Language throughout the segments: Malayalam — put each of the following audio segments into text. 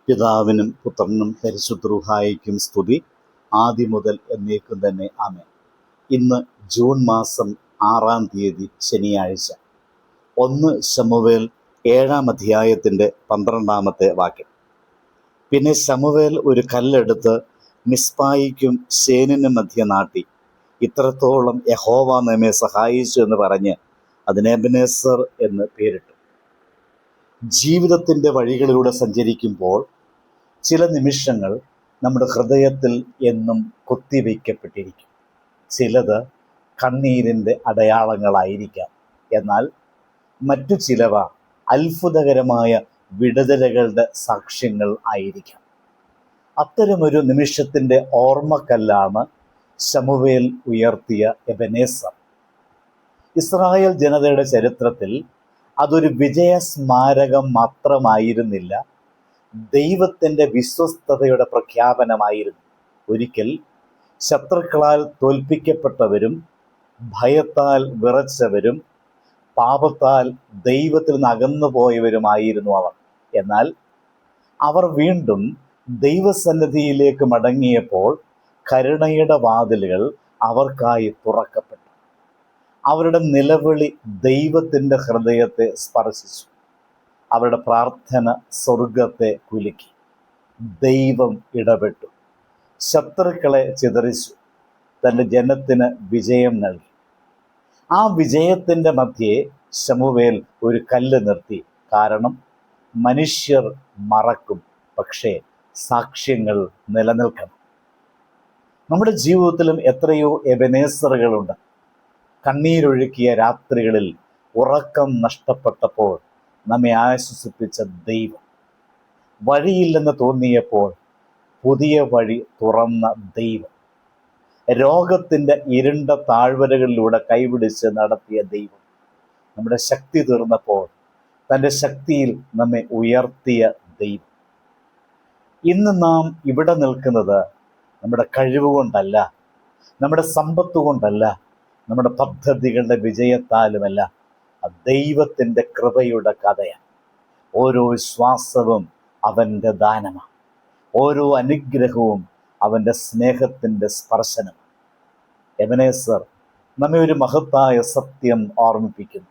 പിതാവിനും പുത്രനും പരിശുദ്ധ റൂഹായിക്കും സ്തുതി, ആദ്യം മുതൽ എന്നേക്കും തന്നെ ആമേൻ. ഇന്ന് ജൂൺ മാസം 6-ാം തീയതി ശനിയാഴ്ച. 1 ശമൂവേൽ 7-ാം അധ്യായത്തിൻ്റെ 12-ാമത്തെ വാക്യം. പിന്നെ ശമൂവേൽ ഒരു കല്ലെടുത്ത് മിസ്പായിക്കും ശേനിനും മധ്യ നാട്ടി, ഇത്രത്തോളം യഹോവ നമ്മെ സഹായിച്ചു എന്ന് പറഞ്ഞ് അതിന് എബെനേസർ എന്ന് പേരിട്ടു. ജീവിതത്തിൻ്റെ വഴികളിലൂടെ സഞ്ചരിക്കുമ്പോൾ ചില നിമിഷങ്ങൾ നമ്മുടെ ഹൃദയത്തിൽ എന്നും കൊത്തിവയ്ക്കപ്പെട്ടിരിക്കും. ചിലത് കണ്ണീരിൻ്റെ അടയാളങ്ങളായിരിക്കാം, എന്നാൽ മറ്റു ചിലവ അത്ഭുതകരമായ വിടുതലുകളുടെ സാക്ഷ്യങ്ങൾ ആയിരിക്കാം. അത്തരമൊരു നിമിഷത്തിൻ്റെ ഓർമ്മക്കല്ലാണ് ശമൂവേൽ ഉയർത്തിയ എബെനേസർ. ഇസ്രായേൽ ജനതയുടെ ചരിത്രത്തിൽ അതൊരു വിജയസ്മാരകം മാത്രമായിരുന്നില്ല, ദൈവത്തിൻ്റെ വിശ്വസ്തതയുടെ പ്രഖ്യാപനമായിരുന്നു. ഒരിക്കൽ ശത്രുക്കളാൽ തോൽപ്പിക്കപ്പെട്ടവരും ഭയത്താൽ വിറച്ചവരും പാപത്താൽ ദൈവത്തിൽ നിന്ന് അകന്നുപോയവരുമായിരുന്നു അവർ. എന്നാൽ അവർ വീണ്ടും ദൈവസന്നിധിയിലേക്ക് മടങ്ങിയപ്പോൾ കരുണയുടെ വാതിലുകൾ അവർക്കായി തുറക്കപ്പെട്ടു. അവരുടെ നിലവിളി ദൈവത്തിൻ്റെ ഹൃദയത്തെ സ്പർശിച്ചു. അവരുടെ പ്രാർത്ഥന സ്വർഗത്തെ കുലുക്കി. ദൈവം ഇടപെട്ടു, ശത്രുക്കളെ ചിതറിച്ചു, തൻ്റെ ജനത്തിന് വിജയം നൽകി. ആ വിജയത്തിൻ്റെ മധ്യേ ശമൂവേൽ ഒരു കല്ല് നിർത്തി. കാരണം മനുഷ്യർ മറക്കും, പക്ഷേ സാക്ഷ്യങ്ങൾ നിലനിൽക്കണം. നമ്മുടെ ജീവിതത്തിലും എത്രയോ എബെനേസറുകളുണ്ട്. കണ്ണീരൊഴുക്കിയ രാത്രികളിൽ ഉറക്കം നഷ്ടപ്പെട്ടപ്പോൾ നമ്മെ ആശ്വസിപ്പിച്ച ദൈവം, വഴിയില്ലെന്ന് തോന്നിയപ്പോൾ പുതിയ വഴി തുറന്ന ദൈവം, രോഗത്തിൻ്റെ ഇരുണ്ട താഴ്വരകളിലൂടെ കൈപിടിച്ച് നടത്തിയ ദൈവം, നമ്മുടെ ശക്തി തീർന്നപ്പോൾ തൻ്റെ ശക്തിയിൽ നമ്മെ ഉയർത്തിയ ദൈവം. ഇന്ന് നാം ഇവിടെ നിൽക്കുന്നത് നമ്മുടെ കഴിവ് കൊണ്ടല്ല, നമ്മുടെ സമ്പത്ത് കൊണ്ടല്ല, നമ്മുടെ പദ്ധതികളുടെ വിജയത്താലുമല്ല, ദൈവത്തിൻ്റെ കൃപയുടെ കഥയാണ്. ഓരോ ശ്വാസവും അവൻ്റെ ദാനമാണ്, ഓരോ അനുഗ്രഹവും അവൻ്റെ സ്നേഹത്തിൻ്റെ സ്പർശനം. എബെനേസർ നമ്മെ ഒരു മഹത്തായ സത്യം ഓർമ്മിപ്പിക്കുന്നു.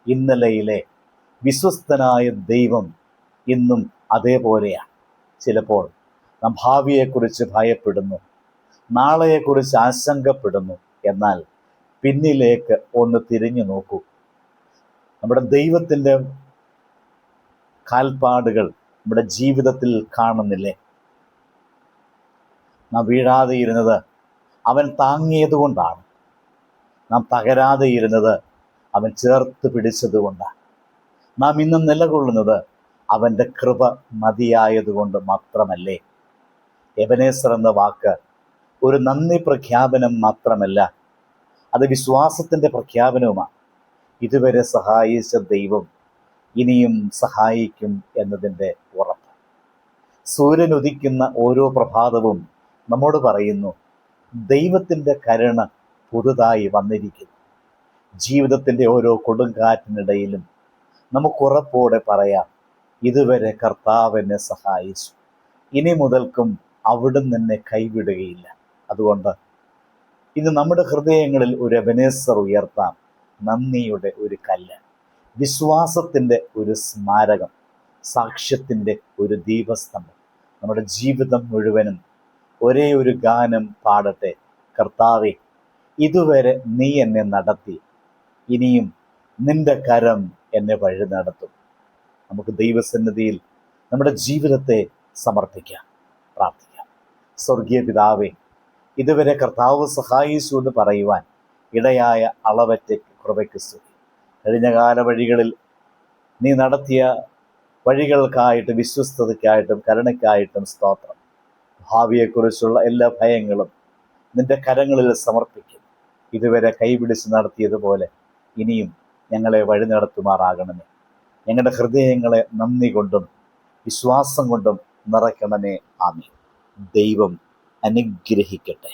ഇന്നലെയിലെ വിശ്വസ്തനായ ദൈവം ഇന്നും അതേപോലെയാണ്. ചിലപ്പോൾ നാം ഭാവിയെക്കുറിച്ച് ഭയപ്പെടുന്നു, നാളെയെക്കുറിച്ച് ആശങ്കപ്പെടുന്നു. എന്നാൽ പിന്നിലേക്ക് ഒന്ന് തിരിഞ്ഞു നോക്കൂ. നമ്മുടെ ദൈവത്തിൻ്റെ കാൽപ്പാടുകൾ നമ്മുടെ ജീവിതത്തിൽ കാണുന്നില്ലേ? നാം വീഴാതെ ഇരുന്നത് അവൻ താങ്ങിയത് കൊണ്ടാണ്. നാം തകരാതെ ഇരുന്നത് അവൻ ചേർത്ത് പിടിച്ചത് കൊണ്ടാണ്. നാം ഇന്നും നിലകൊള്ളുന്നത് അവൻ്റെ കൃപ മതിയായതുകൊണ്ട് മാത്രമല്ലേ? എബെനേസർ എന്ന വാക്ക് ഒരു നന്ദി പ്രഖ്യാപനം മാത്രമല്ല, അത് വിശ്വാസത്തിൻ്റെ പ്രഖ്യാപനവുമാണ്. ഇതുവരെ സഹായിച്ച ദൈവം ഇനിയും സഹായിക്കും എന്നതിൻ്റെ ഉറപ്പ്. സൂര്യൻ ഉദിക്കുന്ന ഓരോ പ്രഭാതവും നമ്മോട് പറയുന്നു, ദൈവത്തിൻ്റെ കരുണ പുതുതായി വന്നിരിക്കുന്നു. ജീവിതത്തിൻ്റെ ഓരോ കൊടുങ്കാറ്റിനിടയിലും നമുക്കുറപ്പോടെ പറയാം, ഇതുവരെ കർത്താവ് എന്നെ സഹായിച്ചു, ഇനി മുതൽക്കും അവിടുന്ന് എന്നെ കൈവിടുകയില്ല. അതുകൊണ്ട് ഇന്ന് നമ്മുടെ ഹൃദയങ്ങളിൽ ഒരു എബെനേസർ ഉയർത്താം. നന്ദിയുടെ ഒരു കല്ല്, വിശ്വാസത്തിൻ്റെ ഒരു സ്മാരകം, സാക്ഷ്യത്തിൻ്റെ ഒരു ദീപസ്തംഭം. നമ്മുടെ ജീവിതം മുഴുവനും ഒരേ ഒരു ഗാനം പാടട്ടെ. കർത്താവേ, ഇതുവരെ നീ എന്നെ നടത്തി, ഇനിയും നിന്റെ കരം എന്നെ വഴി നടത്തും. നമുക്ക് ദൈവസന്നിധിയിൽ നമ്മുടെ ജീവിതത്തെ സമർപ്പിക്കാം, പ്രാർത്ഥിക്കാം. സ്വർഗീയ പിതാവേ, ഇതുവരെ കർത്താവ് സഹായിച്ചു എന്ന് പറയുവാൻ ഇടയായ അളവറ്റ കൃപയ്ക്ക് സ്തുതി. കഴിഞ്ഞ കാല വഴികളിൽ നീ നടത്തിയ വഴികൾക്കായിട്ടും വിശ്വസ്തതയ്ക്കായിട്ടും കരുണയ്ക്കായിട്ടും സ്തോത്രം. ഭാവിയെക്കുറിച്ചുള്ള എല്ലാ ഭയങ്ങളും നിന്റെ കരങ്ങളിൽ സമർപ്പിക്കും. ഇതുവരെ കൈപിടിച്ച് നടത്തിയതുപോലെ ഇനിയും ഞങ്ങളെ വഴി നടത്തുമാറാകണമേ. ഞങ്ങളുടെ ഹൃദയങ്ങളെ നന്ദി കൊണ്ടും വിശ്വാസം കൊണ്ടും നിറയ്ക്കണമേ. ആമേൻ. ദൈവം അനുഗ്രഹിക്കട്ടെ.